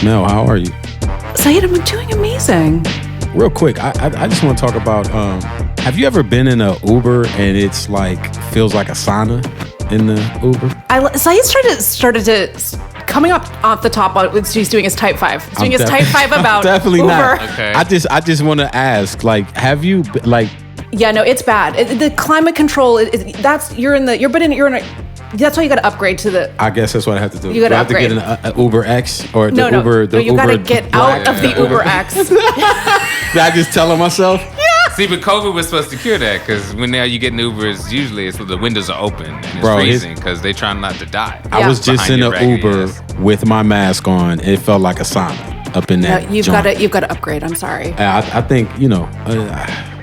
Mel, how are you? Saeed, I'm doing amazing. Real quick, I just want to talk about, have you ever been in an Uber and it's like, feels like a sauna in the Uber? Saeed started to coming up off the top. He's doing his type 5. He's doing his type 5 about definitely Uber. Not. Okay. I just want to ask, like, have you, like... Yeah, no, it's bad. The climate control, that's why you got to upgrade to the... I guess that's what I have to do. You got to upgrade. I have to get an Uber X or the Uber... No, you got to get out of the Uber X. Did I just tell him myself? See, but COVID was supposed to cure that because when now you get in Ubers, usually it's the windows are open and it's freezing because they trying not to die. I was just in an Uber with my mask on. It felt like a sauna up in that. You've got to upgrade. I'm sorry. I think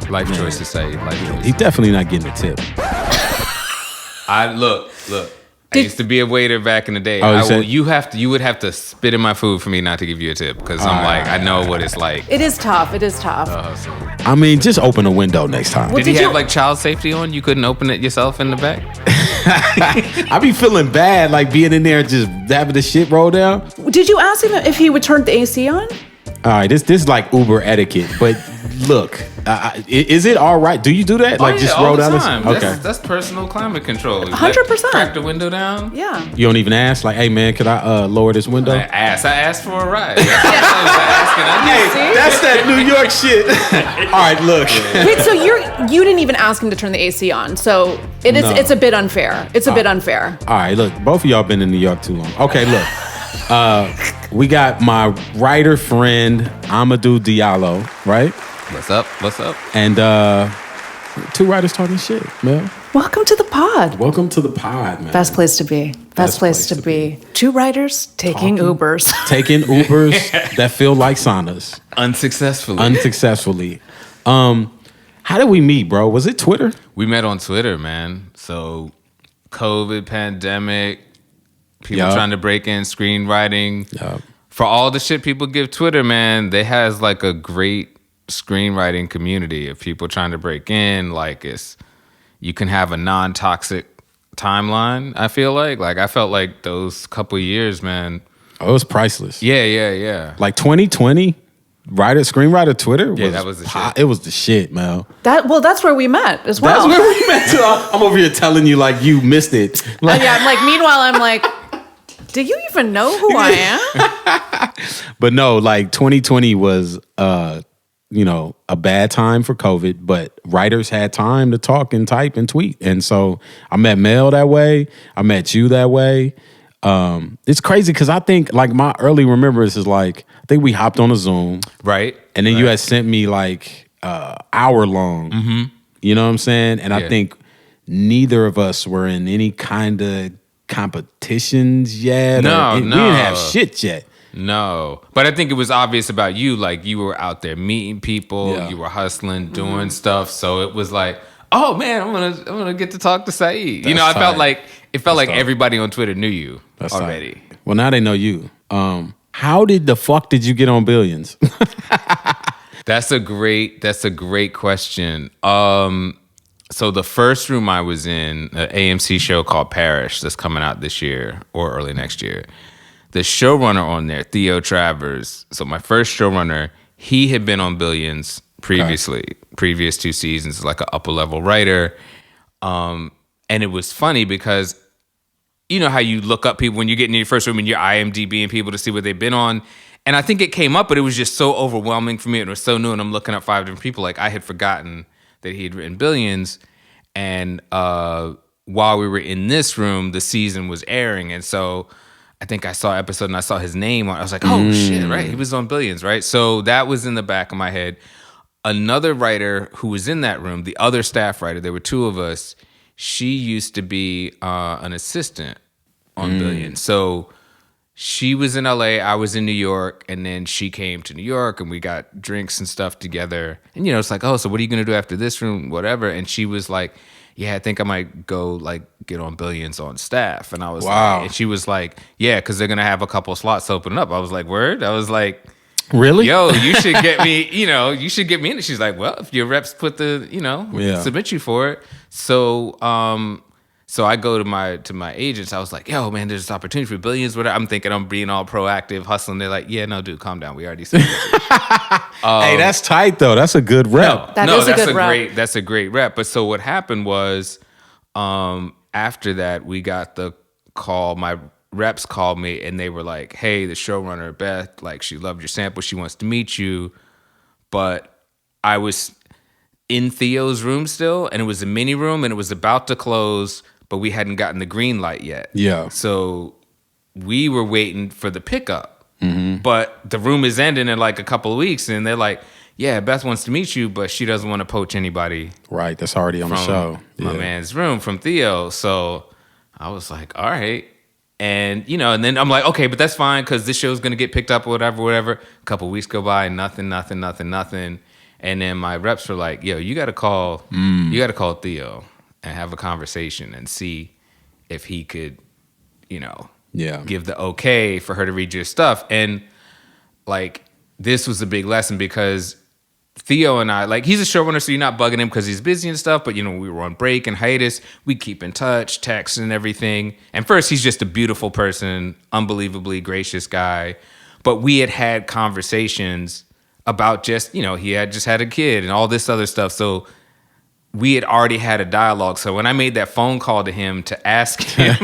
Life choices, say life choices. He's definitely not getting a tip. Look. I used to be a waiter back in the day. You would have to spit in my food for me not to give you a tip because I know what it's like. It is tough. I mean, just open a window next time. Did he have like child safety on? You couldn't open it yourself in the back? I be feeling bad, like being in there just having the shit roll down. Did you ask him if he would turn the AC on? All right, this is like Uber etiquette, but look, is it all right? Do you do that? Just roll down the time. Okay, that's personal climate control. 100%. Crack the window down. Yeah. You don't even ask, like, hey man, could I lower this window? I asked for a ride. That's that New York shit. All right, look. Wait, so you didn't even ask him to turn the AC on, so it's a bit unfair. It's a bit unfair. All right, look, both of y'all been in New York too long. Okay, look. We got my writer friend Amadou Diallo, right? What's up? And two writers talking shit, man. Welcome to the pod. Welcome to the pod, man. Best place to be. Best place to be. Two writers taking Ubers. Taking Ubers that feel like saunas. Unsuccessfully. How did we meet, bro? Was it Twitter? We met on Twitter, man. So COVID, pandemic, people trying to break in screenwriting. Yep. For all the shit people give Twitter, man, they has like a great screenwriting community of people trying to break in. Like you can have a non-toxic timeline, I feel like. Like I felt like those couple years, man. Oh, it was priceless. Yeah. Like 2020, screenwriter Twitter was, that was the shit. It was the shit, man. That's where we met as well. That's where we met too. I'm over here telling you like you missed it. Like, meanwhile I'm like, do you even know who I am? But no, like 2020 was a bad time for COVID, but writers had time to talk and type and tweet. And so I met Mel that way. I met you that way. It's crazy because I think like my early remembrance is like, I think we hopped on a Zoom. Right. And then you had sent me like hour long. Mm-hmm. You know what I'm saying? And I think neither of us were in any kind of competitions yet. No. We didn't have shit yet. No, but I think it was obvious about you. Like you were out there meeting people, you were hustling, doing stuff. So it was like, oh man, I'm gonna get to talk to Saeed. That's I felt tight. like everybody on Twitter knew you already. Tight. Well, now they know you. How did you get on Billions? That's a great question. So the first room I was in, an AMC show called Parish that's coming out this year or early next year. The showrunner on there, Theo Travers. So my first showrunner, he had been on Billions previously, previous 2 seasons, like an upper level writer. And it was funny because you know how you look up people when you get in your first room and you're IMDbing people to see what they've been on. And I think it came up, but it was just so overwhelming for me. It was so new, and I'm looking at 5 different people. Like I had forgotten that he had written Billions. And while we were in this room, the season was airing. And so I think I saw an episode and I saw his name. I was like, oh shit, right? He was on Billions, right? So that was in the back of my head. Another writer who was in that room, the other staff writer, there were 2 of us, she used to be an assistant on Billions. So she was in LA, I was in New York, and then she came to New York and we got drinks and stuff together. And it's like, oh, so what are you gonna do after this room, whatever? And she was like, yeah, I think I might go like get on Billions on staff. And I was like, and she was like, yeah, because they're gonna have a couple slots opening up. I was like, word? I was like, really? Yo, you should get me, you should get me in it. She's like, well, if your reps put submit you for it. So So I go to my agents. I was like, "Yo, man, there's this opportunity for billions." Whatever. I'm thinking I'm being all proactive, hustling. They're like, "Yeah, no, dude, calm down. We already said it." Hey, that's tight though. That's a good rep. That's a good rep. That's a great rep. But so what happened was, after that, we got the call. My reps called me and they were like, "Hey, the showrunner Beth, like she loved your sample. She wants to meet you." But I was in Theo's room still, and it was a mini room, and it was about to close, but we hadn't gotten the green light yet. Yeah. So we were waiting for the pickup, but the room is ending in like a couple of weeks, and they're like, "Yeah, Beth wants to meet you, but she doesn't want to poach anybody." Right. That's already on the show. My man's room from Theo. So I was like, all right. And, and then I'm like, okay, but that's fine because this show's going to get picked up or whatever. A couple of weeks go by, nothing. And then my reps were like, yo, you got to call Theo and have a conversation and see if he could, give the okay for her to read your stuff. And like, this was a big lesson because Theo and I, like, he's a showrunner, so you're not bugging him because he's busy and stuff. But, we were on break and hiatus. We keep in touch, text and everything. And first, he's just a beautiful person, unbelievably gracious guy. But we had conversations about just, he had just had a kid and all this other stuff. So we had already had a dialogue. So when I made that phone call to him to ask him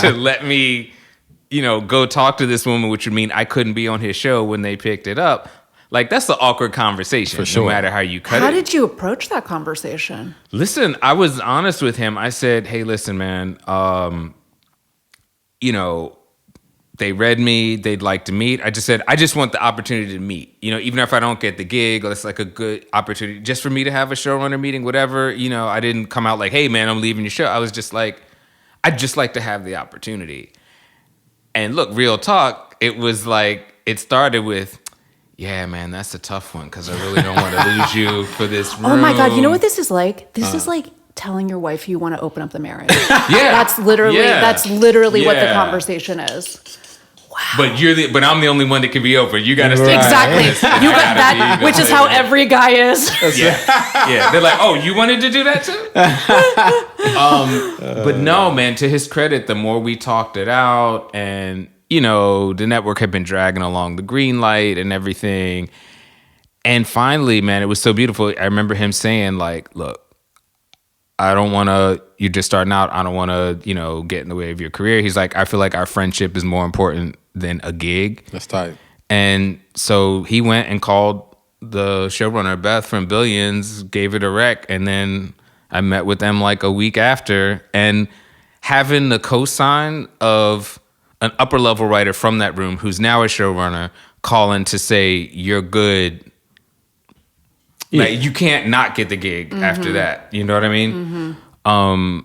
to let me, go talk to this woman, which would mean I couldn't be on his show when they picked it up. Like, that's an awkward conversation, for sure. No matter how you cut it. How did you approach that conversation? Listen, I was honest with him. I said, hey, listen, man, they read me. They'd like to meet. I just said, I just want the opportunity to meet. Even if I don't get the gig, it's like a good opportunity just for me to have a showrunner meeting, whatever. I didn't come out like, hey, man, I'm leaving your show. I was just like, I'd just like to have the opportunity. And look, real talk, it was like, it started with, yeah, man, that's a tough one because I really don't want to lose you for this room. Oh my God, you know what this is like? This is like telling your wife you want to open up the marriage. Yeah. That's literally what the conversation is. Wow. But I'm the only one that can be open. You got to stay. Exactly. You got that, which is how every guy is. Yeah. They're like, oh, you wanted to do that too? But no, man, to his credit, the more we talked it out and, the network had been dragging along the green light and everything. And finally, man, it was so beautiful. I remember him saying like, look, you're just starting out. I don't want to, get in the way of your career. He's like, I feel like our friendship is more important than a gig. That's tight. And so he went and called the showrunner, Beth from Billions, gave it a rec. And then I met with them like a week after. And having the cosign of an upper level writer from that room who's now a showrunner calling to say, you're good. Yeah. Like, you can't not get the gig after that. You know what I mean?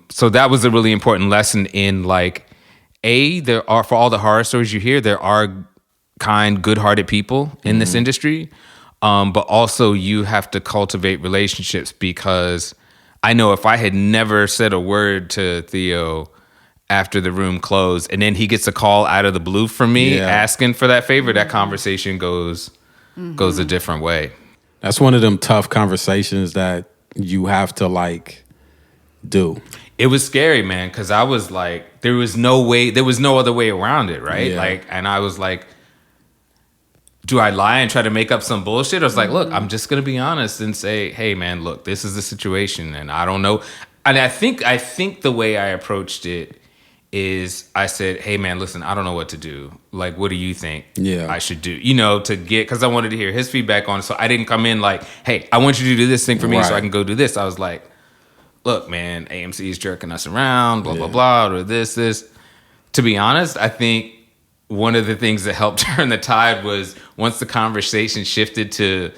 So that was a really important lesson in like, there are, for all the horror stories you hear, there are kind, good-hearted people in this industry. But also you have to cultivate relationships because I know if I had never said a word to Theo after the room closed and then he gets a call out of the blue from me asking for that favor, that conversation goes a different way. That's one of them tough conversations that you have to like do. It was scary, man, because I was like, there was no other way around it, right? Yeah. Like, and I was like, do I lie and try to make up some bullshit? I was like, look, I'm just gonna be honest and say, hey, man, look, this is the situation, and I don't know. And I think the way I approached it is I said, hey, man, listen, I don't know what to do. Like, what do you think I should do? Because I wanted to hear his feedback on it. So I didn't come in like, hey, I want you to do this thing for me so I can go do this. I was like, look, man, AMC is jerking us around, blah, blah, blah, or this. To be honest, I think one of the things that helped turn the tide was once the conversation shifted to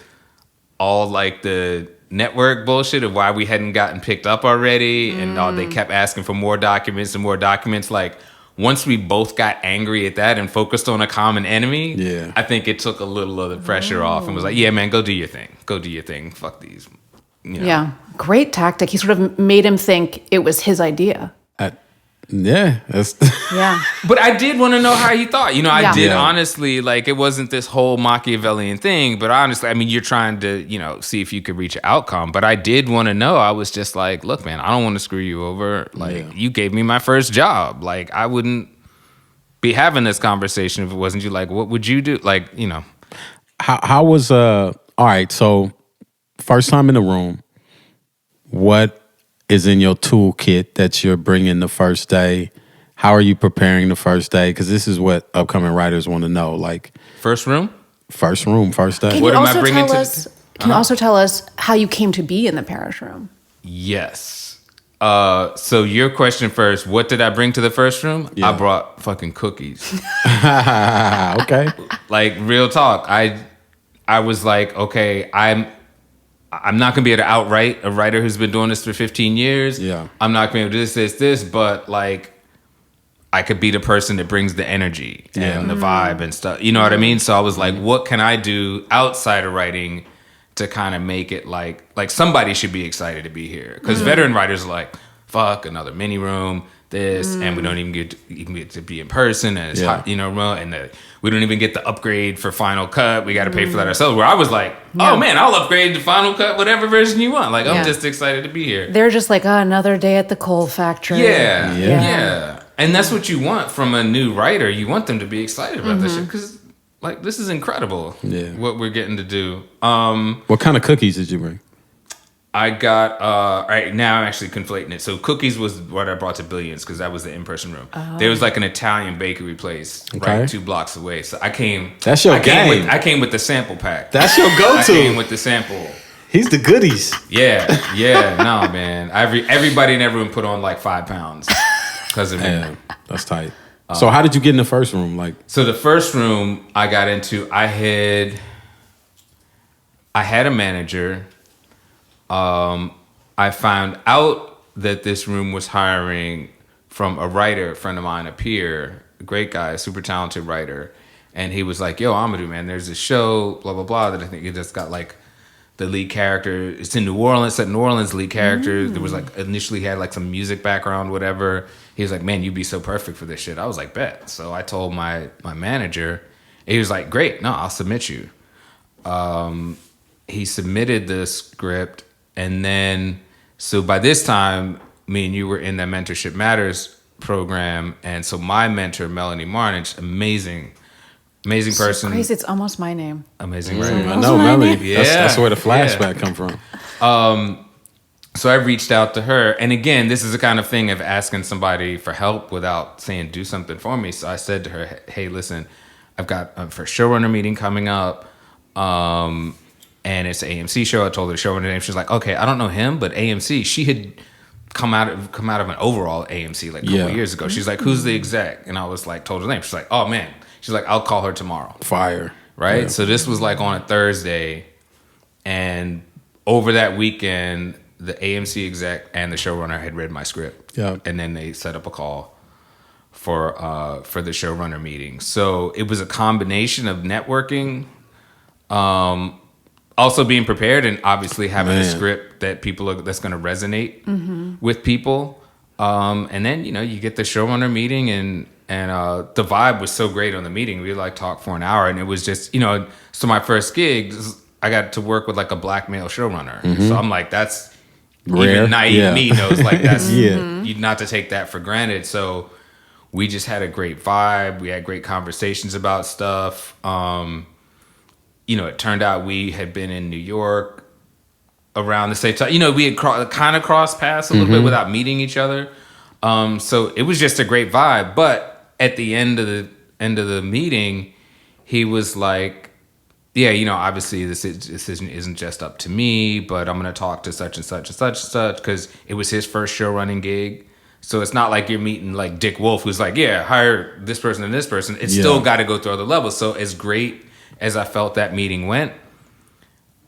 all like the network bullshit of why we hadn't gotten picked up already and they kept asking for more documents and more documents. Like, once we both got angry at that and focused on a common enemy, I think it took a little of the pressure off and was like, yeah, man, go do your thing. Fuck these. Yeah. Great tactic. He sort of made him think it was his idea. Yeah, that's Yeah. But I did want to know how he thought. You know, I Yeah. did Yeah. honestly, like, it wasn't this whole Machiavellian thing, but honestly, I mean, you're trying to, you know, see if you could reach an outcome. But I did want to know. I was just like, look, man, I don't want to screw you over. Like, you gave me my first job. Like, I wouldn't be having this conversation if it wasn't you. Like, what would you do? Like, you know. how was all right, so first time in the room, what is in your toolkit that you're bringing the first day? How are you preparing the first day? Because this is what upcoming writers want to know. Like, First room? first room, first day. Can What you am I also bringing tell to us? the- Can you also tell us how you came to be in the parish room? Yes. So your question first, what did I bring to the first room? Yeah. I brought fucking cookies. Okay. Like, real talk. I was like, okay, I'm not gonna be able to outright a writer who's been doing this for 15 years. Yeah. I'm not gonna be able to do this, but like, I could be the person that brings the energy and the vibe and stuff. You know what I mean? So I was like, what can I do outside of writing to kind of make it like somebody should be excited to be here? Because veteran writers are like, fuck, another mini room, this, and we don't even get to be in person, and it's hot, you know, and we don't even get the upgrade for Final Cut. We got to pay for that ourselves. Where I was like, oh man, I'll upgrade to Final Cut, whatever version you want. Like, I'm just excited to be here. They're just like, another day at the coal factory. Yeah. And that's what you want from a new writer. You want them to be excited about this shit because, like, this is incredible. Yeah. What we're getting to do. What kind of cookies did you bring? I got all right, now I'm actually conflating it. So cookies was what I brought to Billions because that was the in-person room. There was like an Italian bakery place right 2 blocks away. So I came. That's your game. I came with the sample pack. That's your I came go-to. with the sample. He's the goodies. Yeah, no, man. Everybody in that room put on like 5 pounds because of me. Yeah, that's tight. So how did you get in the first room? Like, So the first room I got into, I had a manager. I found out that this room was hiring from a writer, a friend of mine, a peer, a great guy, a super talented writer. And he was like, yo, Amadou, man, there's this show, blah, blah, blah, that I think it just got like the lead character. It's in New Orleans, set in New Orleans, lead character. There was like, initially he had like some music background, whatever. He was like, man, you'd be so perfect for this shit. I was like, bet. So I told my manager, and he was like, great, no, I'll submit you. He submitted the script. And then, so by this time, me and you were in that Mentorship Matters program. And so my mentor, Melanie Marnich, amazing person. Crazy, it's almost my name. Amazing writer. I know, Melly. Yeah. That's where the flashback come from. So I reached out to her. And again, this is the kind of thing of asking somebody for help without saying, do something for me. So I said to her, hey, listen, I've got a first showrunner meeting coming up. And it's an AMC show. I told her the showrunner name. She's like, okay, I don't know him, but AMC. She had come out of an overall AMC like a couple years ago. She's like, who's the exec? And I was like, told her name. She's like, oh man. She's like, I'll call her tomorrow. Fire. Right? Yeah. So this was like on a Thursday. And over that weekend, the AMC exec and the showrunner had read my script. Yeah. And then they set up a call for the showrunner meeting. So it was a combination of networking, also being prepared, and obviously having a script that that's going to resonate with people. And then, you know, you get the showrunner meeting, and the vibe was so great on the meeting. We like talked for an hour, and it was just, you know, so my first gig, I got to work with like a black male showrunner. So I'm like, that's Rare. even naive me knows like that's Yeah. you not to take that for granted. So we just had a great vibe. We had great conversations about stuff. You know, it turned out we had been in New York around the same time. You know, we had kind of crossed paths a little bit without meeting each other. So it was just a great vibe. But at the end of the meeting, he was like, yeah, you know, obviously this decision isn't just up to me, but I'm going to talk to such and such and such and such, because it was his first show running gig. So it's not like you're meeting like Dick Wolf, who's like, yeah, hire this person and this person. It's still got to go through other levels. So as great as I felt that meeting went,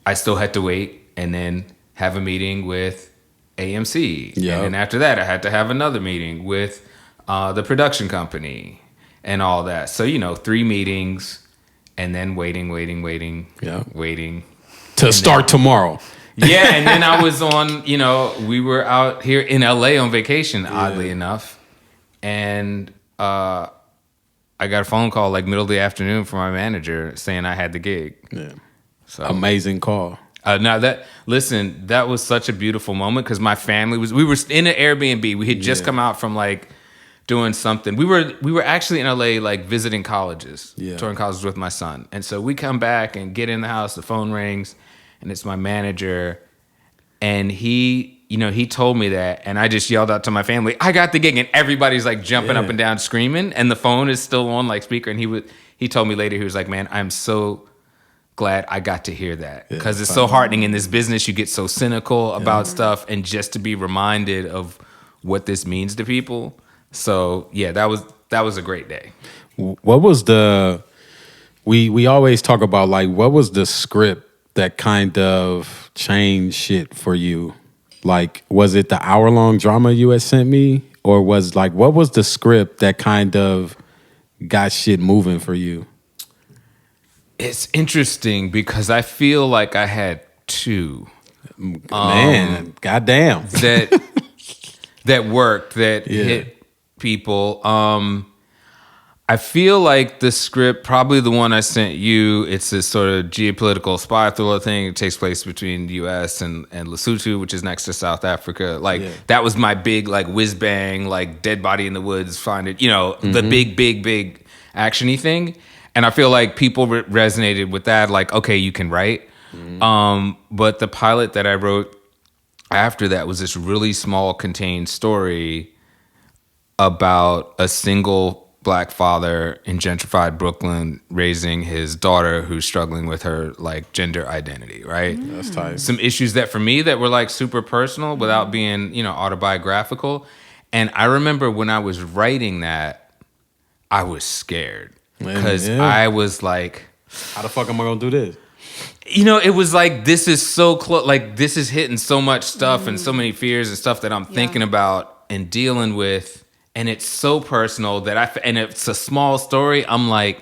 I still had to wait and then have a meeting with AMC. Yeah. And then after that, I had to have another meeting with the production company and all that. So, you know, 3 meetings and then waiting. To start tomorrow. Yeah, and then I was on, you know, we were out here in LA on vacation, oddly enough. and I got a phone call like middle of the afternoon from my manager saying I had the gig. Yeah. So Amazing call. now that was such a beautiful moment because my family we were in an Airbnb. We had just come out from like doing something. We were actually in LA like visiting colleges, touring colleges with my son. And so we come back and get in the house, the phone rings, and it's my manager. And he told me that, and I just yelled out to my family, I got the gig, and everybody's like jumping up and down screaming, and the phone is still on like speaker. And he told me later, he was like, man, I'm so glad I got to hear that because it's so heartening in this business. You get so cynical about stuff, and just to be reminded of what this means to people. So yeah, that was a great day. What was we always talk about like what was the script that kind of changed shit for you? Like, was it the hour-long drama you had sent me, or was like what was the script that kind of got shit moving for you? It's interesting because I feel like I had two. Man, goddamn. That worked, that hit people. I feel like the script, probably the one I sent you, it's this sort of geopolitical spy thriller thing. It takes place between the U.S. and Lesotho, which is next to South Africa. Like, that was my big, like, whiz-bang, like, dead body in the woods, find it, the big action-y thing. And I feel like people resonated with that, like, okay, you can write. But the pilot that I wrote after that was this really small, contained story about a single Black father in gentrified Brooklyn raising his daughter who's struggling with her like gender identity, right? That's tight. Some issues that for me that were like super personal without being, autobiographical. And I remember when I was writing that, I was scared because I was like, how the fuck am I gonna do this? It was like, this is so close, like this is hitting so much stuff and so many fears and stuff that I'm thinking about and dealing with. And it's so personal that and it's a small story. I'm like,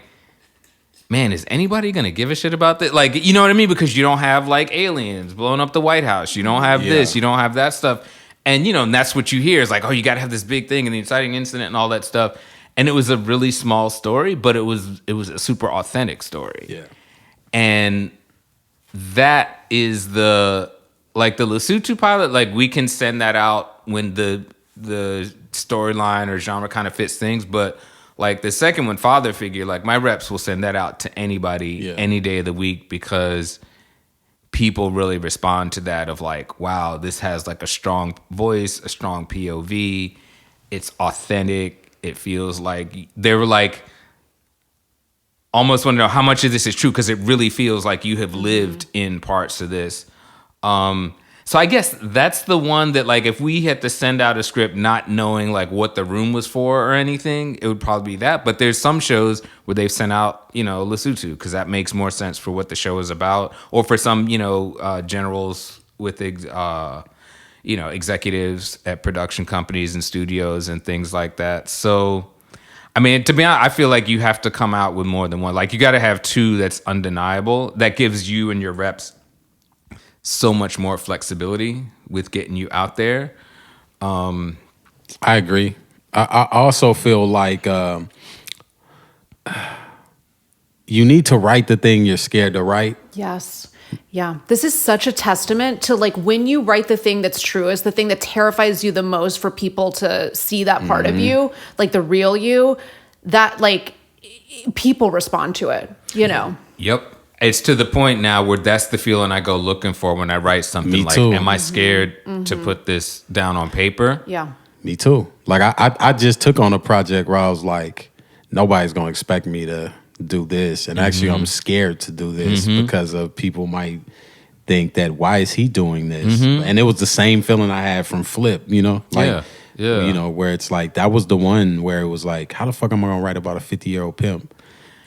man, is anybody going to give a shit about this? Like, you know what I mean? Because you don't have like aliens blowing up the White House. You don't have this, you don't have that stuff. And, and that's what you hear is like, oh, you got to have this big thing and the exciting incident and all that stuff. And it was a really small story, but it was a super authentic story. Yeah. And that is the Lesotho pilot, like we can send that out when the storyline or genre kind of fits things, but like the second one, father figure, like my reps will send that out to anybody any day of the week because people really respond to that of like, wow, this has like a strong voice, a strong POV, it's authentic, it feels like they were like almost want to know how much of this is true because it really feels like you have lived in parts of this. So I guess that's the one that, like, if we had to send out a script not knowing, like, what the room was for or anything, it would probably be that. But there's some shows where they've sent out, Lesotho, because that makes more sense for what the show is about. Or for some, generals with, executives at production companies and studios and things like that. So, I mean, to be honest, I feel like you have to come out with more than one. Like, you got to have two that's undeniable. That gives you and your reps so much more flexibility with getting you out there. I agree. I also feel like you need to write the thing you're scared to write. Yes. Yeah. This is such a testament to like when you write the thing that's truest, the thing that terrifies you the most for people to see that part of you, like the real you, that like people respond to it, Yep. It's to the point now where that's the feeling I go looking for when I write something. Me like, too. am I scared to put this down on paper? Yeah. Me too. Like I just took on a project where I was like, nobody's gonna expect me to do this, and actually I'm scared to do this because of people might think that why is he doing this? And it was the same feeling I had from Flip, like where it's like that was the one where it was like, how the fuck am I gonna write about a 50-year-old pimp?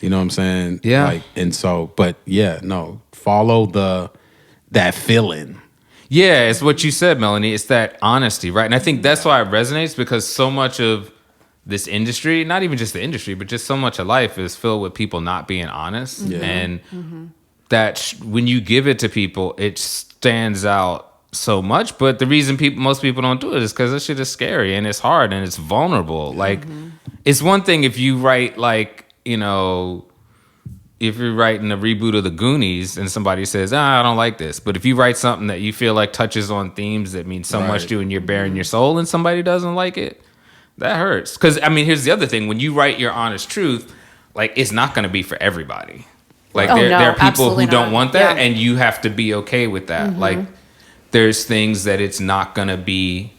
You know what I'm saying? Yeah. Like, and so, but yeah, no, follow that feeling. Yeah, it's what you said, Melanie. It's that honesty, right? And I think that's why it resonates, because so much of this industry, not even just the industry, but just so much of life is filled with people not being honest. And that when you give it to people, it stands out so much, but the reason most people don't do it is because this shit is scary and it's hard and it's vulnerable. Like, it's one thing if you write like, you know, if you're writing a reboot of the Goonies and somebody says, I don't like this, but if you write something that you feel like touches on themes that mean so much to you and you're bearing your soul and somebody doesn't like it, that hurts. Because I mean, here's the other thing: when you write your honest truth, like, it's not going to be for everybody. Like, there are people who don't want that, and you have to be okay with that. Like, there's things that it's not going to be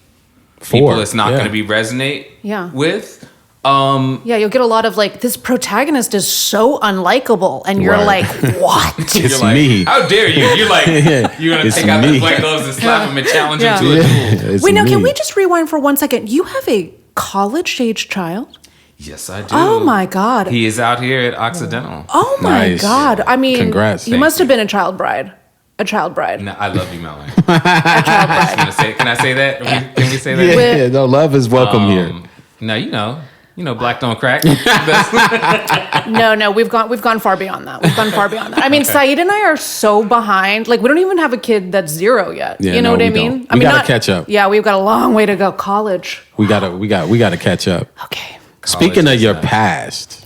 people it's not going to be resonate with. You'll get a lot of like, this protagonist is so unlikable, and you're like, what? It's like, me. How dare you? You're like, you're gonna take out the white gloves and slap him and challenge him to a duel. Wait, now can we just rewind for 1 second? You have a college-age child? Yes, I do. Oh my God. He is out here at Occidental. Oh my God. I mean, congrats. You must have been a child bride. A child bride. No, I love you, Melanie. A child bride. Can I say that? Can we say that? Yeah, no, love is welcome here. No, you know, black don't crack. No, we've gone far beyond that. I mean, Saeed and I are so behind. Like, we don't even have a kid that's 0 yet. Yeah, you know what I mean? Don't. We gotta catch up. Yeah, we've got a long way to go. College. We gotta catch up. Okay. Speaking of your past,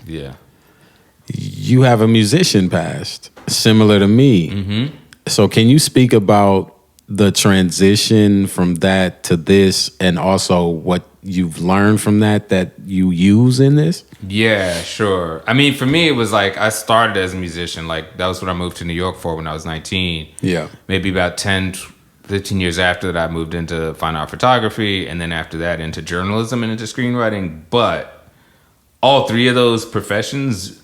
you have a musician past similar to me. Mm-hmm. So can you speak about the transition from that to this, and also what you've learned from that you use in this? Yeah, sure. I mean, for me, it was like I started as a musician. Like, that was what I moved to New York for when I was 19. Yeah. Maybe about 10, 15 years after that, I moved into fine art photography, and then after that into journalism and into screenwriting. But all three of those professions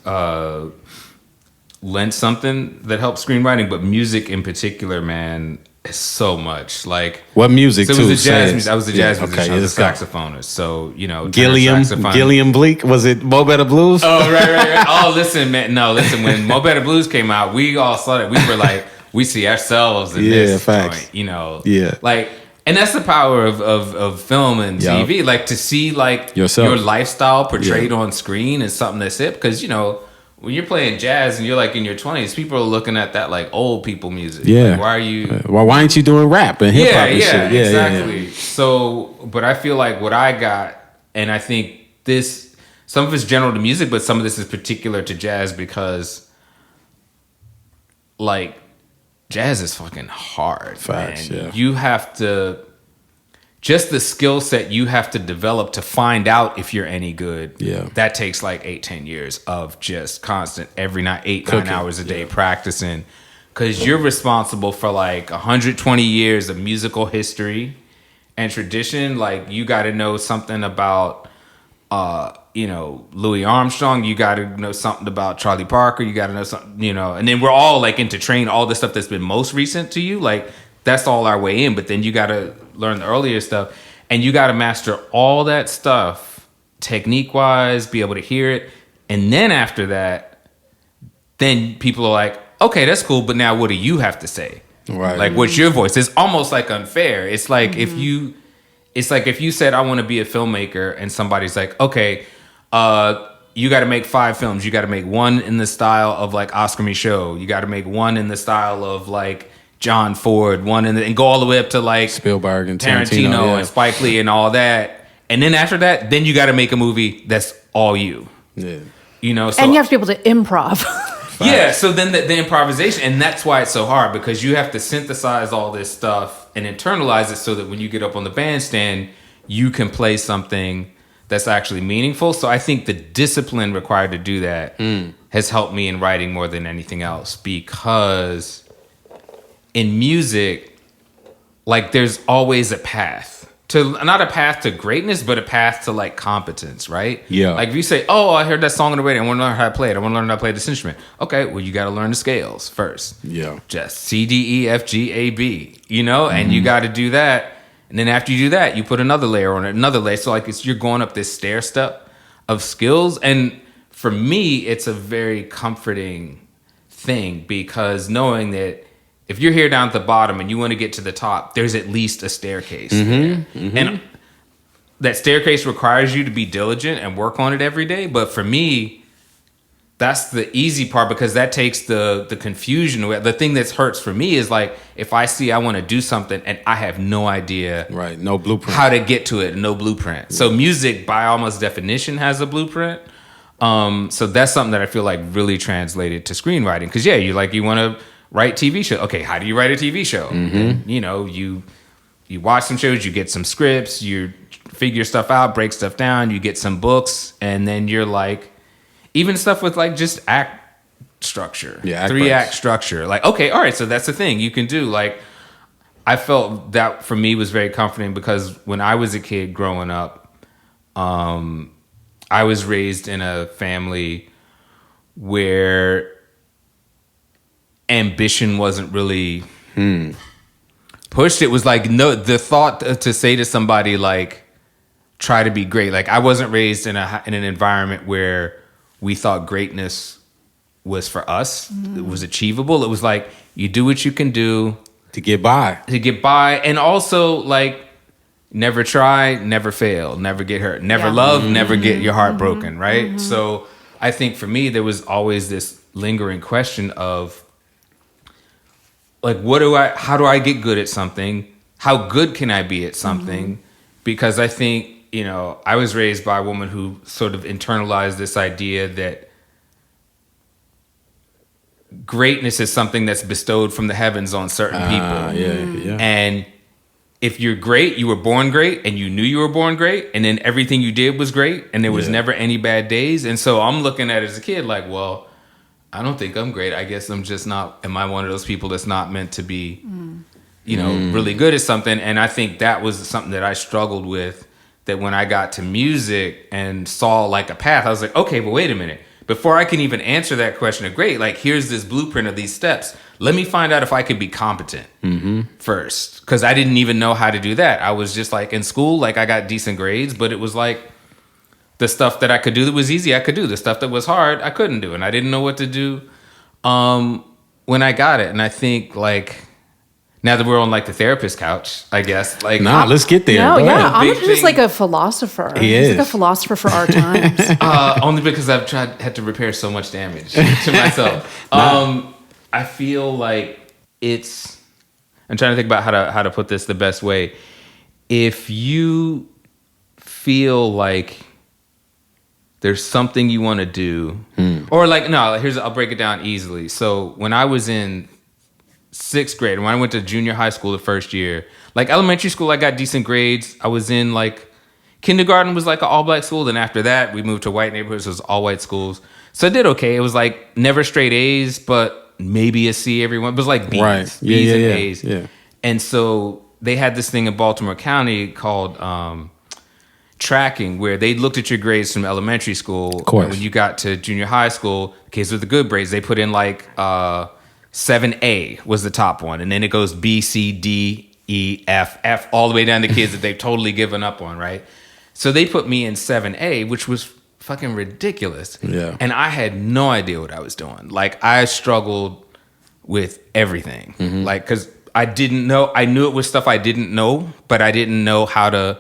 lent something that helped screenwriting, but music in particular, man, is so much. Like, what music? So it was a jazz music. I was a jazz musician. I was a go. saxophonist. So, you know, Gilliam Bleak. Was it Mo Better Blues? Oh, right. Oh, listen, man. No, listen. When Mo Better Blues came out, we all saw it. We were like, we see ourselves in this joint. You know, like. And that's the power of film and TV. Like, to see like your lifestyle portrayed on screen is something that's it. Because, you know, when you're playing jazz and you're like in your 20s, people are looking at that like old people music. Yeah. Like, why are you? Why aren't you doing rap and hip hop and shit? Yeah, exactly. So, but I feel like what I got, and I think this, some of it's general to music, but some of this is particular to jazz because, like, jazz is fucking hard. Facts, man. You have to, just the skill set you have to develop to find out if you're any good. Yeah. That takes like 8-10 years of just constant, every night, 8-9 hours a day practicing. Because you're responsible for like 120 years of musical history and tradition. Like, you got to know something about, you know, Louis Armstrong. You got to know something about Charlie Parker. You got to know something, you know. And then we're all like into train all the stuff that's been most recent to you. Like, that's all our way in. But then you got to learn the earlier stuff. And you got to master all that stuff technique-wise, be able to hear it. And then after that, then people are like, okay, that's cool, but now what do you have to say? Right. Like, what's your voice? It's almost like unfair. It's like if you said, I want to be a filmmaker, and somebody's like, okay, you got to make 5 films. You got to make one in the style of like Oscar Michaud. You got to make one in the style of like John Ford, one and go all the way up to like Spielberg and Tarantino and Spike Lee and all that. And then after that, then you got to make a movie that's all you. Yeah. You know, so, and you have to be able to improv. Yeah, so then the improvisation, and that's why it's so hard, because you have to synthesize all this stuff and internalize it so that when you get up on the bandstand, you can play something that's actually meaningful. So I think the discipline required to do that has helped me in writing more than anything else, because in music, like, there's always a path. Not a path to greatness, but a path to like competence, right? Yeah. Like, if you say, oh, I heard that song on the radio, I want to learn how to play it. I want to learn how to play this instrument. Okay, well, you got to learn the scales first. Yeah. Just C, D, E, F, G, A, B, you know? And you got to do that. And then after you do that, you put another layer on it, another layer. So like, you're going up this stair step of skills. And for me, it's a very comforting thing, because knowing that if you're here down at the bottom and you want to get to the top, there's at least a staircase there. Mm-hmm. And that staircase requires you to be diligent and work on it every day. But for me, that's the easy part, because that takes the confusion away. The thing that hurts for me is like, if I see I want to do something and I have no idea, right, no blueprint, how to get to it, no blueprint. Yeah. So music, by almost definition, has a blueprint. So that's something that I feel like really translated to screenwriting. Because yeah, you want to write TV show. Okay, how do you write a TV show? And, you watch some shows, you get some scripts, you figure stuff out, break stuff down, you get some books, and then you're like, even stuff with like just act structure, 3-act structure. Like, okay, all right, so that's the thing you can do. Like, I felt that for me was very comforting, because when I was a kid growing up, I was raised in a family where ambition wasn't really pushed. It was like, no, the thought to say to somebody like, try to be great. Like, I wasn't raised in an environment where we thought greatness was for us. It was achievable. It was like, you do what you can do to get by. And also like, never try, never fail, never get hurt, never love, never get your heart broken, right? So I think for me, there was always this lingering question of like, how do I get good at something? How good can I be at something? Because I think, I was raised by a woman who sort of internalized this idea that greatness is something that's bestowed from the heavens on certain people. And if you're great, you were born great, and you knew you were born great, and then everything you did was great, and there was never any bad days. And so I'm looking at it as a kid like, well, I don't think I'm great. I guess I'm just not, am I one of those people that's not meant to be, really good at something? And I think that was something that I struggled with, that when I got to music and saw like a path, I was like, okay, but wait a minute. Before I can even answer that question of great, like, here's this blueprint of these steps. Let me find out if I could be competent first. Because I didn't even know how to do that. I was just like, in school, like, I got decent grades, but it was like, the stuff that I could do that was easy, I could do. The stuff that was hard, I couldn't do. And I didn't know what to do when I got it. And I think, like, now that we're on like the therapist couch, I guess, like, let's get there. No, I'm just like a philosopher. He's like a philosopher for our times. Only because I've had to repair so much damage to myself. I feel like I'm trying to think about how to put this the best way. If you feel like there's something you want to do, or like, I'll break it down easily. So when I was in 6th grade, when I went to junior high school the first year, like elementary school, I got decent grades. I was in like kindergarten was like an all black school. Then after that, we moved to white neighborhoods. It was all white schools. So I did okay. It was like never straight A's, but maybe a C every one. It was like B's, right. B's and A's. Yeah. And so they had this thing in Baltimore County called tracking, where they looked at your grades from elementary school. Of course. When you got to junior high school, kids with the good grades, they put in like 7A was the top one. And then it goes B, C, D, E, F, all the way down to kids that they've totally given up on, right? So they put me in 7A, which was fucking ridiculous. Yeah. And I had no idea what I was doing. Like, I struggled with everything. Like, because I didn't know. I knew it was stuff I didn't know, but I didn't know how to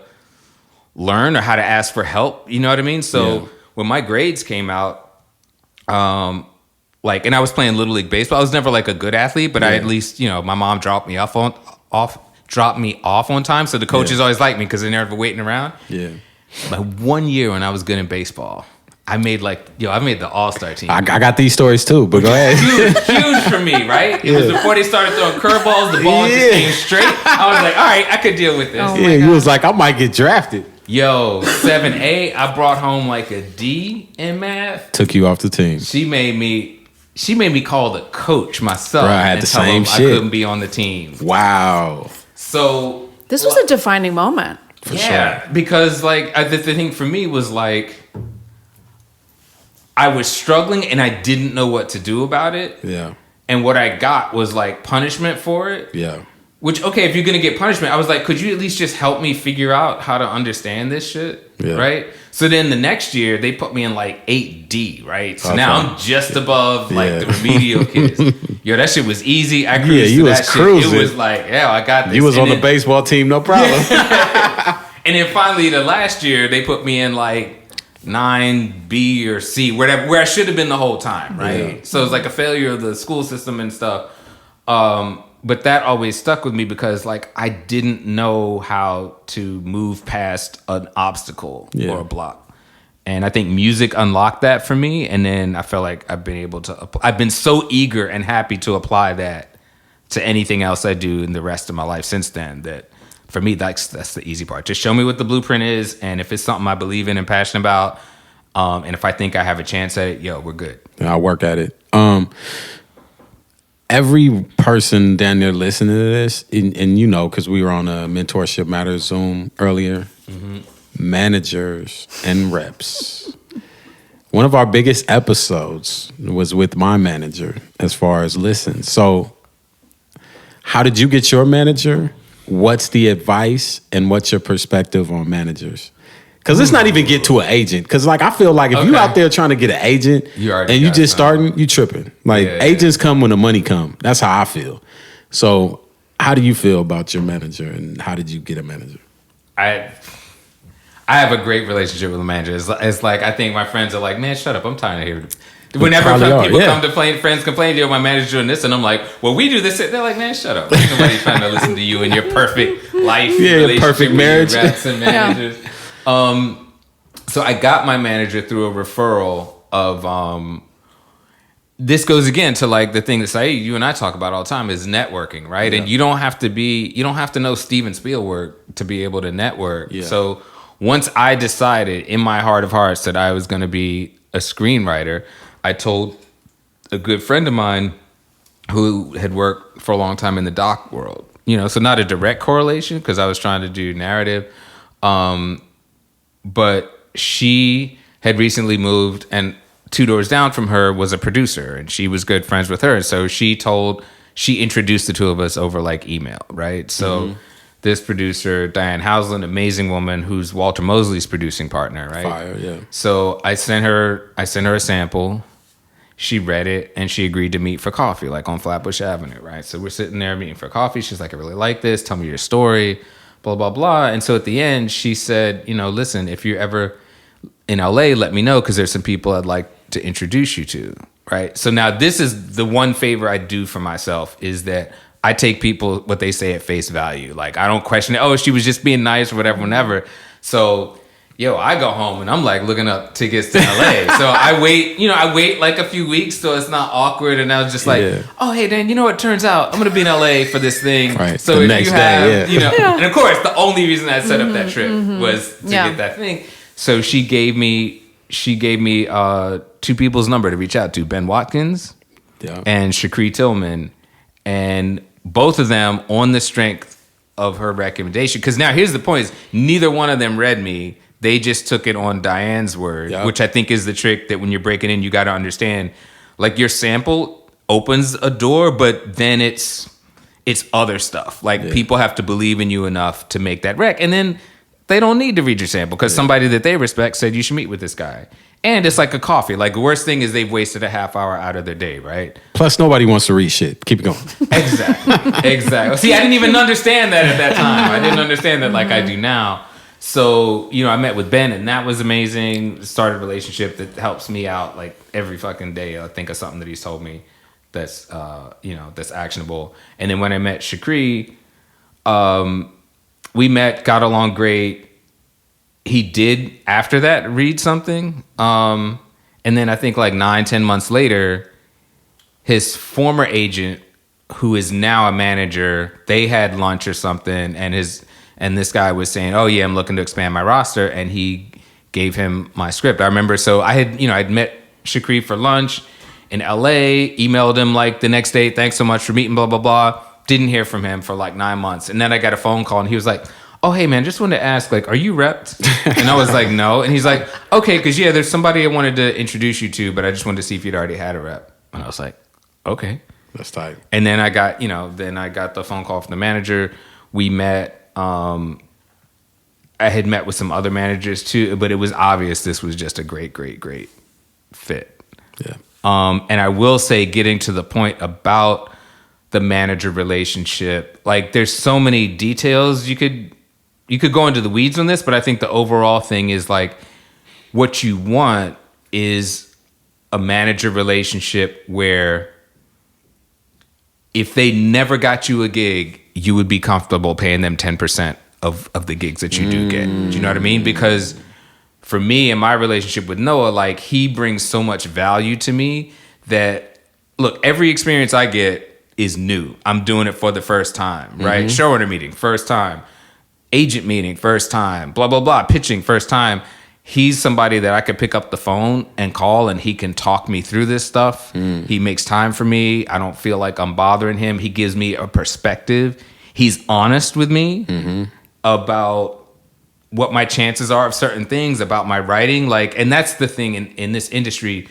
learn or how to ask for help. You know what I mean? So when my grades came out, and I was playing Little League Baseball. I was never like a good athlete, but I at least, my mom dropped me off on time. So the coaches always liked me because they're never waiting around. Yeah. But 1 year when I was good in baseball, I made the All-Star team. I got these stories too, but go ahead. Huge for me, right? It was before they started throwing curveballs. The ball just came straight. I was like, all right, I could deal with this. Oh you was like, I might get drafted. 7A, I brought home like a D in math. Took you off the team. She made me call the coach myself. Bro, I had and the tell same him shit. I couldn't be on the team. Wow. So this was a defining moment. For sure. Because like the thing for me was like, I was struggling and I didn't know what to do about it. Yeah. And what I got was like punishment for it. Yeah. Which, okay, if you're going to get punishment, I was like, could you at least just help me figure out how to understand this shit? Yeah. Right? So then the next year, they put me in like 8D, right? So now I'm just above like the remedial kids. That shit was easy. I cruised to that cruising. Shit. It was like, I got this. You was on the baseball team, no problem. And then finally, the last year, they put me in like 9B or C, where I should have been the whole time, right? Yeah. So it's like a failure of the school system and stuff. But that always stuck with me because like I didn't know how to move past an obstacle or a block. And I think music unlocked that for me. And then I felt like I've been so eager and happy to apply that to anything else I do in the rest of my life since then, that for me, that's the easy part. Just show me what the blueprint is. And if it's something I believe in and passionate about, and if I think I have a chance at it, we're good. I'll work at it. Every person down there listening to this, and you know, because we were on a Mentorship Matters Zoom earlier, managers and reps. One of our biggest episodes was with my manager as far as listens. So how did you get your manager? What's the advice and what's your perspective on managers? Because let's not even get to an agent. Because like I feel like if you out there trying to get an agent and you just starting, you tripping. Like agents come when the money come. That's how I feel. So how do you feel about your manager and how did you get a manager? I have a great relationship with the manager. It's like I think my friends are like, man, shut up. I'm tired of hearing. Whenever people come to friends complain, my manager's doing this, and I'm like, well, we do this. They're like, man, shut up. Nobody's trying to listen to you and your perfect life, perfect marriage, reps and managers. So I got my manager through a referral of. This goes again to like the thing that Saeed, you and I talk about all the time is networking, right? Yeah. And you don't have to know Steven Spielberg to be able to network. Yeah. So once I decided in my heart of hearts that I was going to be a screenwriter, I told a good friend of mine who had worked for a long time in the doc world, so not a direct correlation because I was trying to do narrative. But she had recently moved and 2 doors down from her was a producer and she was good friends with her. So she introduced the two of us over like email, right? So this producer, Diane Houseland, amazing woman who's Walter Mosley's producing partner, right? Fire, yeah. So I sent her a sample. She read it and she agreed to meet for coffee, like on Flatbush Avenue, right? So we're sitting there meeting for coffee. She's like, I really like this. Tell me your story, blah, blah, blah. And so at the end, she said, listen, if you're ever in LA, let me know because there's some people I'd like to introduce you to, right? So now this is the one favor I do for myself is that I take people, what they say at face value. Like, I don't question it. Oh, she was just being nice or whatever, whenever. So, I go home and I'm like looking up tickets to LA. So I wait like a few weeks so it's not awkward. And I was just like, oh, hey, Dan, it turns out I'm going to be in LA for this thing. Right. So if you have, and of course, the only reason I set up that trip was to get that thing. So she gave me 2 people's number to reach out to, Ben Watkins and Shakri Tillman. And both of them on the strength of her recommendation. Because now here's the point is neither one of them read me. They just took it on Diane's word, which I think is the trick that when you're breaking in, you got to understand. Like your sample opens a door, but then it's other stuff. Like people have to believe in you enough to make that rec. And then they don't need to read your sample because somebody that they respect said you should meet with this guy. And it's like a coffee. Like the worst thing is they've wasted a half hour out of their day, right? Plus, nobody wants to read shit. Keep it going. Exactly. See, I didn't even understand that at that time. I didn't understand that like I do now. So, I met with Ben and that was amazing. Started a relationship that helps me out like every fucking day. I think of something that he's told me that's, that's actionable. And then when I met Shakri, we met, got along great. He did after that read something. And then I think like 9-10 months later, his former agent, who is now a manager, they had lunch or something. And this guy was saying, oh yeah, I'm looking to expand my roster. And he gave him my script. I remember, so I had, I'd met Shakri for lunch in LA, emailed him like the next day, thanks so much for meeting, blah, blah, blah. Didn't hear from him for like 9 months. And then I got a phone call and he was like, oh, hey, man, just wanted to ask, like, are you repped? And I was like, no. And he's like, okay, because, there's somebody I wanted to introduce you to, but I just wanted to see if you'd already had a rep. And I was like, okay. That's tight. And then I got, the phone call from the manager. We met. I had met with some other managers, too, but it was obvious this was just a great, great, great fit. Yeah. And I will say, getting to the point about the manager relationship, like, there's so many details you could go into the weeds on this, but I think the overall thing is like what you want is a manager relationship where if they never got you a gig, you would be comfortable paying them 10% of the gigs that you do get. Do you know what I mean? Because for me and my relationship with Noah, like, he brings so much value to me that, look, every experience I get is new. I'm doing it for the first time, right? Showrunner meeting, first time. Agent meeting, first time. Blah, blah, blah. Pitching, first time. He's somebody that I could pick up the phone and call, and he can talk me through this stuff. He makes time for me. I don't feel like I'm bothering him. He gives me a perspective. He's honest with me about what my chances are of certain things, about my writing. Like, and that's the thing in this industry.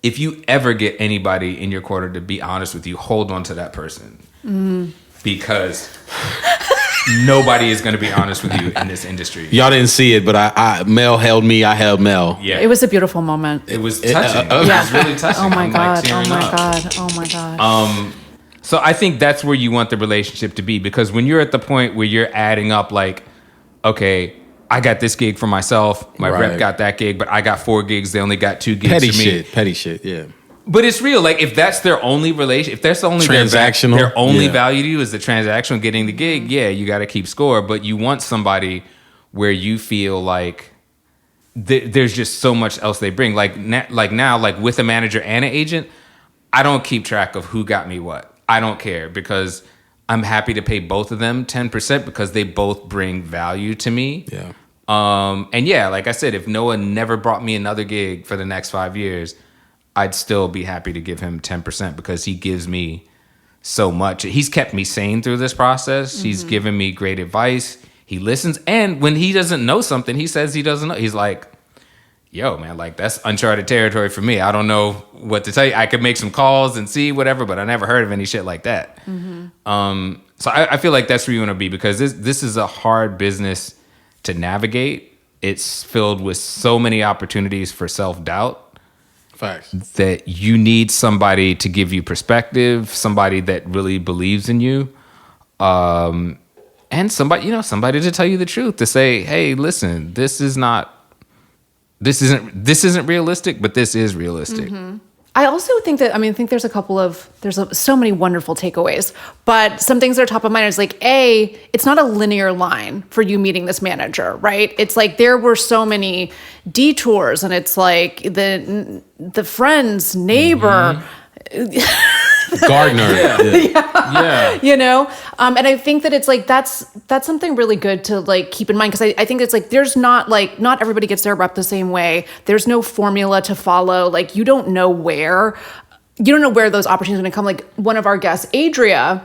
If you ever get anybody in your corner to be honest with you, hold on to that person. Because nobody is going to be honest with you in this industry. Y'all didn't see it, but Mel held me. I held Mel. Yeah, It was a beautiful moment. it was touching. It Yeah. was really touching. Oh my I'm, like, God. Oh tearing my up. God. Oh my God. So I think that's where you want the relationship to be, because when you're at the point where you're adding up, like, okay, I got this gig for myself, my Right. rep got that gig, but I got 4 gigs, they only got 2 gigs for me. Petty shit, yeah. But it's real. Like, if that's their only relation, if that's the only Transactional, their only yeah. value to you is the transactional getting the gig, yeah, you got to keep score. But you want somebody where you feel like there's just so much else they bring. Like now, with a manager and an agent, I don't keep track of who got me what. I don't care, because I'm happy to pay both of them 10% because they both bring value to me. Yeah. And yeah, like I said, if Noah never brought me another gig for the next 5 years, I'd still be happy to give him 10% because he gives me so much. He's kept me sane through this process. He's given me great advice. He listens. And when he doesn't know something, he says he doesn't know. He's like, yo, man, like, that's uncharted territory for me. I don't know what to tell you. I could make some calls and see whatever, but I never heard of any shit like that. So I feel like that's where you want to be, because this is a hard business to navigate. It's filled with so many opportunities for self-doubt. Facts. That you need somebody to give you perspective, somebody that really believes in you, and somebody to tell you the truth, to say, hey, listen, this isn't realistic, but this is realistic. I also think that, I think there's so many wonderful takeaways, but some things that are top of mind is like, it's not a linear line for you meeting this manager, right? It's like there were so many detours, and it's like the friend's neighbor, Gardner. Yeah. you know? And I think that it's like, that's something really good to like keep in mind. Cause I think it's like, there's not everybody gets their rep the same way. There's no formula to follow. Like, you don't know where those opportunities are going to come. Like, one of our guests, Adria,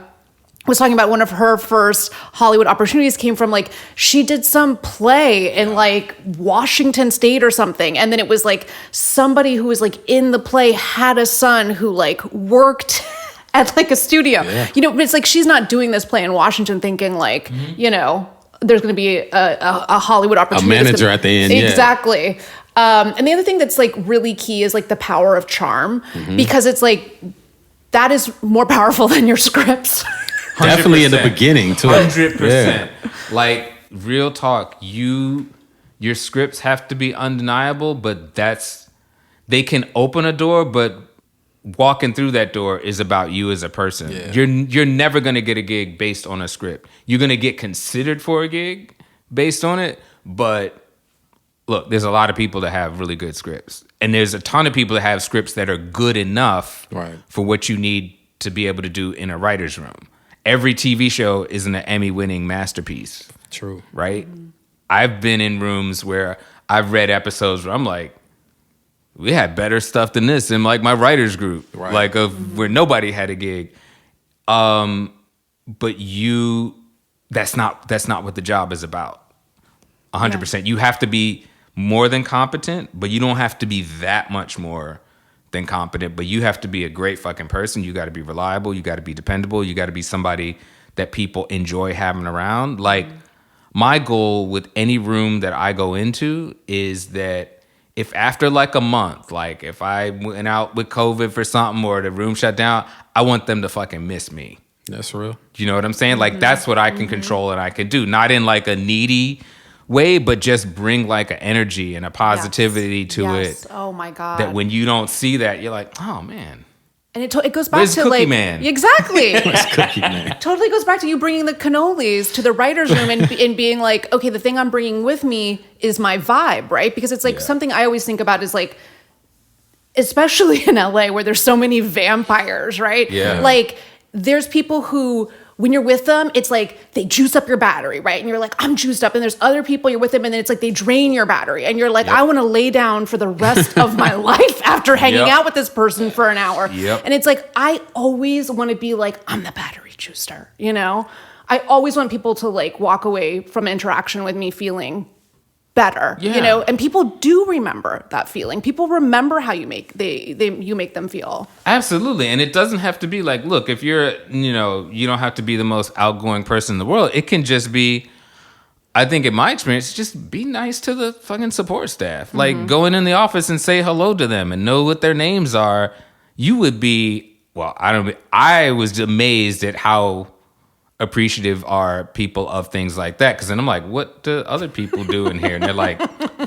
was talking about one of her first Hollywood opportunities came from, like, she did some play in like Washington State or something. And then it was like somebody who was like in the play had a son who like worked at like a studio, but it's like, she's not doing this play in Washington thinking like, there's going to be a Hollywood opportunity. A manager at the end. Exactly. And the other thing that's like really key is like the power of charm, because it's like, that is more powerful than your scripts. Definitely in the beginning too. 100%. Yeah. Like, real talk, your scripts have to be undeniable, but they can open a door, but walking through that door is about you as a person. Yeah. You're never going to get a gig based on a script. You're going to get considered for a gig based on it, but look, there's a lot of people that have really good scripts, and there's a ton of people that have scripts that are good enough for what you need to be able to do in a writer's room. Every TV show isn't an Emmy-winning masterpiece. True. Right? I've been in rooms where I've read episodes where I'm like, we had better stuff than this in like my writers group, like where nobody had a gig. But that's not what the job is about. 100%. You have to be more than competent, but you don't have to be that much more than competent, but you have to be a great fucking person. You got to be reliable. You got to be dependable. You got to be somebody that people enjoy having around. Like, my goal with any room that I go into is that if after like a month, like if I went out with COVID for something or the room shut down, I want them to fucking miss me. That's real. You know what I'm saying? Like, that's what I can control and I can do. Not in like a needy way, but just bring like an energy and a positivity to it. Oh my God. That when you don't see that, you're like, oh man. And it goes back Where's to Cookie like Man? Exactly. Cookie Man. Totally goes back to you bringing the cannolis to the writer's room and being like, okay, the thing I'm bringing with me is my vibe, right? Because it's like something I always think about is like, especially in LA where there's so many vampires, right? Yeah. Like there's people who, when you're with them, it's like they juice up your battery, right? And you're like, I'm juiced up. And there's other people you're with them, and then it's like they drain your battery. And you're like, I want to lay down for the rest of my life after hanging out with this person for an hour. And it's like, I always want to be like, I'm the battery juicer, you know? I always want people to like walk away from interaction with me feeling better, you know, and people do remember that feeling. People remember how you make you make them feel. Absolutely. And it doesn't have to be like, look, if you're, you know, you don't have to be the most outgoing person in the world. It can just be, I think in my experience, just be nice to the fucking support staff. Like go in the office and say hello to them and know what their names are. You would be, well, I was amazed at how appreciative are people of things like that, because then I'm like, what do other people do in here? And they're like,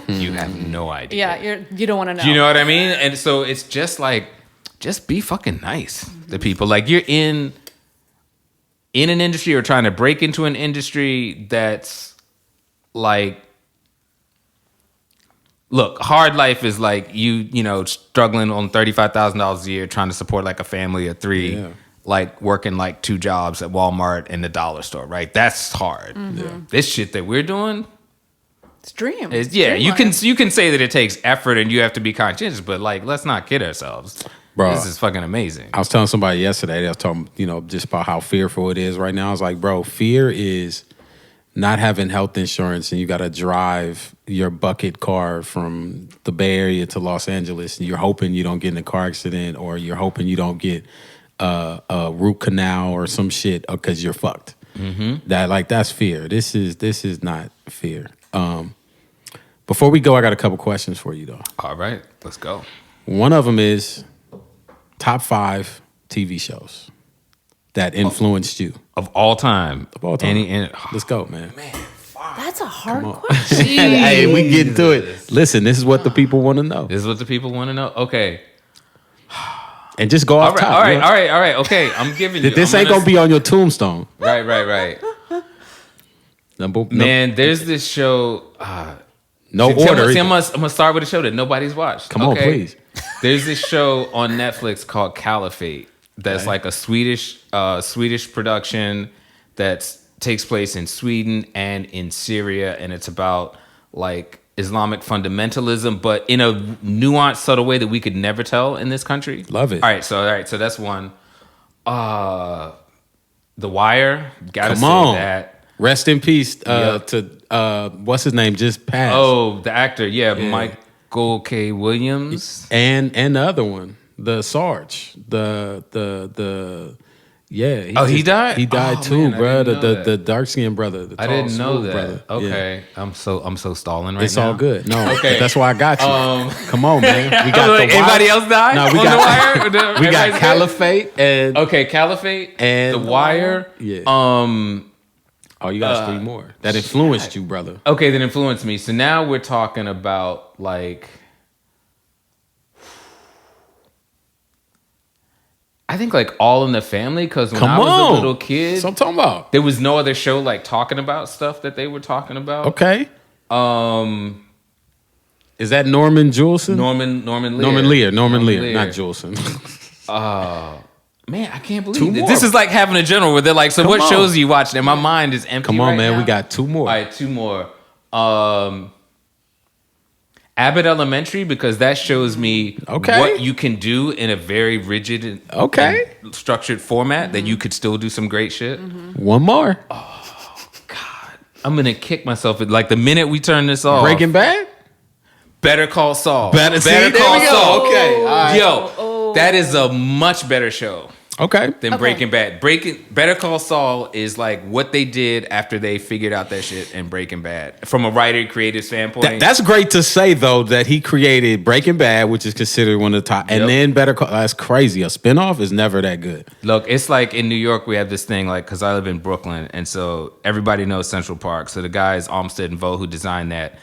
you have no idea. Yeah, you don't want to know. Do you know what I mean? And so it's just like, just be fucking nice to people. Like you're in an industry or trying to break into an industry that's like, look, hard life is like you know, struggling on $35,000 a year trying to support like a family of three. Yeah. Like working like 2 jobs at Walmart and the dollar store, right? That's hard. This shit that we're doing, it's dream. You can say that it takes effort and you have to be conscientious, but like let's not kid ourselves. Bro, this is fucking amazing. I was telling somebody yesterday, they was talking, you know, just about how fearful it is right now. I was like, bro, fear is not having health insurance and you got to drive your bucket car from the Bay Area to Los Angeles and you're hoping you don't get in a car accident or you're hoping you don't get a root canal or some shit because you're fucked. That's fear. This is not fear. Before we go, I got a couple questions for you though. All right, let's go. One of them is top 5 TV shows that influenced you of all time. Of all time. Let's go, man. That's a hard question. Hey, we get to it. Listen, this is what the people want to know. This is what the people want to know. Okay. And just go off top. All right. Okay, I'm giving you. This ain't gonna be on your tombstone. Right. Man, there's this show. No order. I'm gonna start with a show that nobody's watched. Come on, please. There's this show on Netflix called Caliphate. That's like a Swedish production that takes place in Sweden and in Syria, and it's about like Islamic fundamentalism, but in a nuanced, subtle way that we could never tell in this country. Love it. All right, so that's one. The Wire. Gotta Come say on. that. Rest in peace to what's his name? Just passed. Oh, the actor. Yeah. Michael K. Williams. And the other one, the Sarge. He died? He died too, man, bro. The dark skinned brother. I didn't know that. Brother. Okay. Yeah. I'm so stalling right now. It's all good. No, okay. That's why I got you. Come on, man. We got the anybody else died? No, we got The Wire. We got Caliphate and Caliphate and The Wire. Yeah. Oh, you got 3 more that influenced you, brother. Okay, that influenced me. So now we're talking about like, I think like All in the Family, because when I was a little kid, that's what I'm talking about. There was no other show like talking about stuff that they were talking about. Okay. Is that Norman Jewison? Norman Lear, not Jewison. Man, I can't believe it. This is like having a general where they're like, so what shows are you watching? And my mind is empty. Come on, right man. now. We got 2 more. All right, 2 more. Abbott Elementary, because that shows me what you can do in a very rigid and structured format that you could still do some great shit. 1 more. Oh, God. I'm going to kick myself. Like the minute we turn this off. Breaking Bad? Better Call Saul. Better Call Saul. Okay. All right. Yo, that is a much better show. Okay. than Breaking Bad. Better Call Saul is like what they did after they figured out that shit in Breaking Bad from a writer creative standpoint. That's great to say though that he created Breaking Bad, which is considered one of the top, and then Better Call. That's crazy. A spinoff is never that good. Look, it's like in New York we have this thing like because I live in Brooklyn, and so everybody knows Central Park. So the guys Olmsted and Vo who designed that,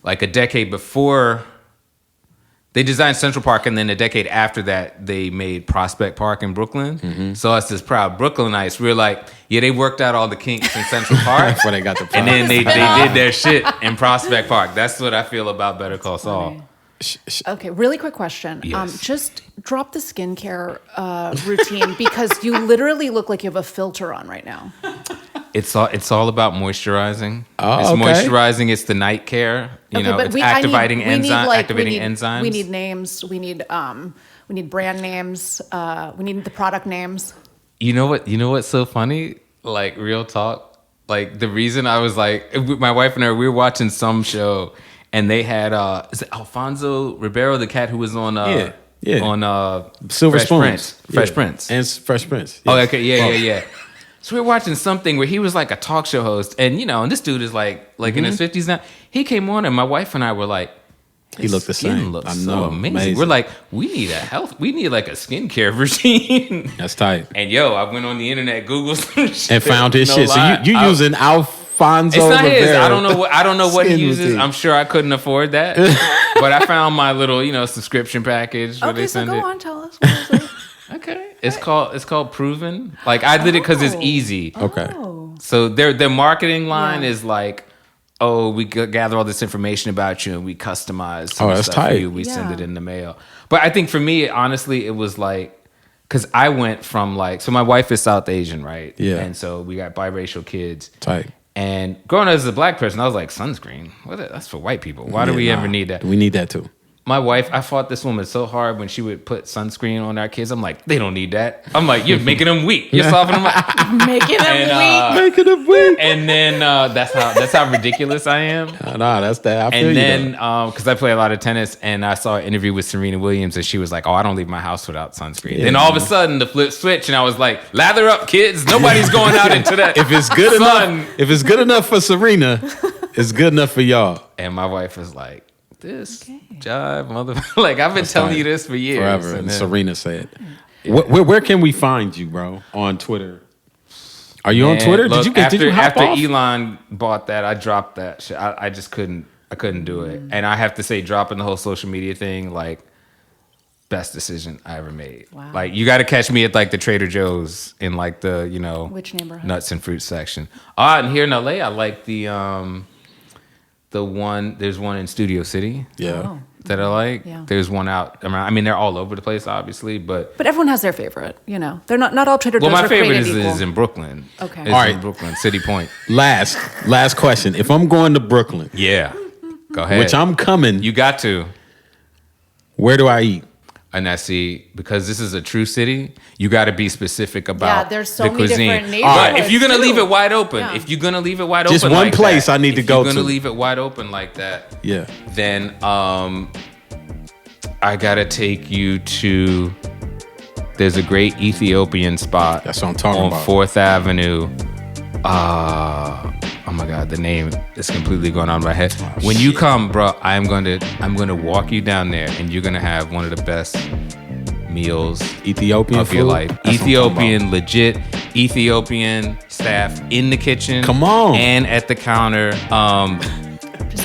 like a decade before. They designed Central Park, and then a decade after that, they made Prospect Park in Brooklyn. Mm-hmm. So us as proud Brooklynites, we were like, yeah, they worked out all the kinks in Central Park. That's where they got the and then they did their shit in Prospect Park. That's what I feel about Better Call Saul. Okay, really quick question. Yes. Just drop the skincare routine because you literally look like you have a filter on right now. It's all about moisturizing. Oh, it's okay. moisturizing. It's the night care. You know, it's activating enzymes. We need names. We need brand names. We need the product names. You know what's so funny? Like real talk. Like the reason I was like, my wife and I, we were watching some show, and they had is it Alfonso Ribeiro, the cat who was on on Silver Fresh Spoons. Prince. Fresh Prince. And Fresh Prince. Yes. Oh, okay, yeah. So we were watching something where he was like a talk show host, and and this dude is like in his 50s now. He came on, and my wife and I were like, he looked the same. Looks I know, so amazing. We're like, we need like a skincare routine. That's tight. And I went on the internet, Googled some shit, and found his shit. lie. So you using Alfonso? It's not his. Rivera I don't know what he uses. routine. I'm sure I couldn't afford that, but I found my little subscription package where Okay, they so send go it. on, tell us. What is it? Okay, it's called Proven. Like I did it because it's easy. Okay. Oh. So their marketing line is like, oh, we gather all this information about you and we customize some that's stuff tight. for you. We send it in the mail. But I think for me, honestly, it was like, because I went from so my wife is South Asian, right? Yeah. And so we got biracial kids. Tight. And growing up as a black person, I was like, sunscreen? That's for white people. Why do we ever need that? We need that too. My wife, I fought this woman so hard when she would put sunscreen on our kids. I'm like, they don't need that. I'm like, you're making them weak. You're softening them up. Making them weak. Making them weak. And then that's how ridiculous I am. Nah, that's that. I feel And you then because I play a lot of tennis, and I saw an interview with Serena Williams, and she was like, "Oh, I don't leave my house without sunscreen." Yeah, then all of a sudden, the flip switch, and I was like, "Lather up, kids! Nobody's going out into that." If it's good if it's good enough for Serena, it's good enough for y'all. And my wife was like, "This jive, mother!" Like I've been telling you this for years. Forever. And And then, Serena said, "Where can we find you, bro? On Twitter? Are you on Man, Twitter? look, Did you hop after off? Elon bought that, I dropped that shit. I just couldn't. I couldn't do it. And I have to say, dropping the whole social media thing, like, best decision I ever made. Wow. Like, you got to catch me at like the Trader Joe's in like the Which neighborhood? nuts and fruit section. And here in LA, I like the one. There's one in Studio City. Yeah. Oh. That I like. Yeah. There's one out. I mean, they're all over the place, obviously, but. But everyone has their favorite, They're not all Trader Joe's Well, my are favorite created equal. is in Brooklyn. Okay. It's All right. in Brooklyn, City Point. Last question. If I'm going to Brooklyn, Yeah. Go ahead. which I'm coming, You got to. where do I eat? And I see, because this is a true city, you got to be specific about there's so the many cuisine. different All right, neighborhoods, if you're gonna too. leave it wide open, Yeah. if you're gonna leave it wide Just open, one like place that, I need to if go you're gonna to. leave it wide open like that, Yeah. then I gotta take you to. There's a great Ethiopian spot. That's what I'm talking on about. 4th Avenue. Oh my God, the name is completely going on in my head. When you come, bro, I'm gonna walk you down there, and you're gonna have one of the best meals Ethiopian of food? your life. That's what I'm talking Ethiopian, legit Ethiopian staff in the kitchen. Come on. And at the counter.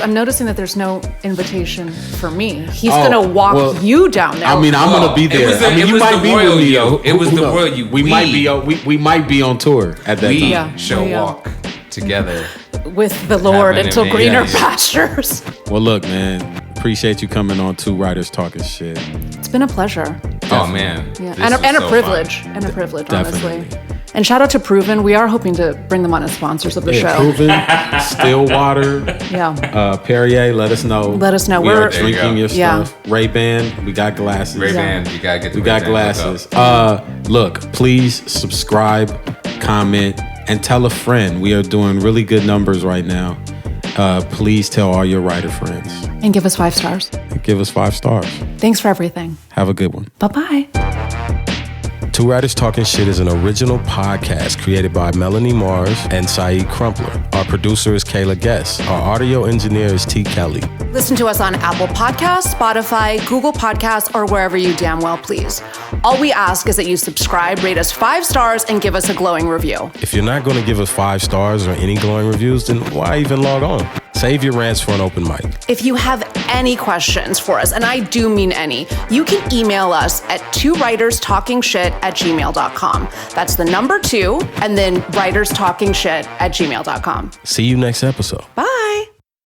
I'm noticing that there's no invitation for me. He's Oh, gonna walk well, you down there. I mean, I'm gonna be It there. was the- I mean, it you was might the be royal with me. you. It was Who the knows? royal you. We might be on. We might be on tour at that We time. Yeah. shall Yeah. walk together. with the Lord Happening, until man. greener Yeah, yeah. pastures. Well, look, man. Appreciate you coming on Two Writers Talking Shit. It's been a pleasure. Oh man. Yeah, This and was a so privilege, fun. and a privilege, Definitely. honestly. And shout out to Proven. We are hoping to bring them on as sponsors of the show. Proven, Stillwater, Yeah. Perrier. Let us know. Let us know. We We're- are There you drinking go. your Yeah. stuff. Ray-Ban. We got glasses. Ray-Ban, you gotta get the We got Ray-Ban hook glasses. up. Look, please subscribe, comment, and tell a friend. We are doing really good numbers right now. Please tell all your writer friends. And give us 5 stars. Give us 5 stars. Thanks for everything. Have a good one. Bye-bye. Two Writers Talking Shit is an original podcast created by Melanie Mars and Saeed Crumpler. Our producer is Kayla Guess. Our audio engineer is T. Kelly. Listen to us on Apple Podcasts, Spotify, Google Podcasts, or wherever you damn well please. All we ask is that you subscribe, rate us 5 stars, and give us a glowing review. If you're not going to give us 5 stars or any glowing reviews, then why even log on? Save your rants for an open mic. If you have any questions for us, and I do mean any, you can email us at twowriterstalkingshit@gmail.com. That's the number 2, and then writerstalkingshit@gmail.com. See you next episode. Bye.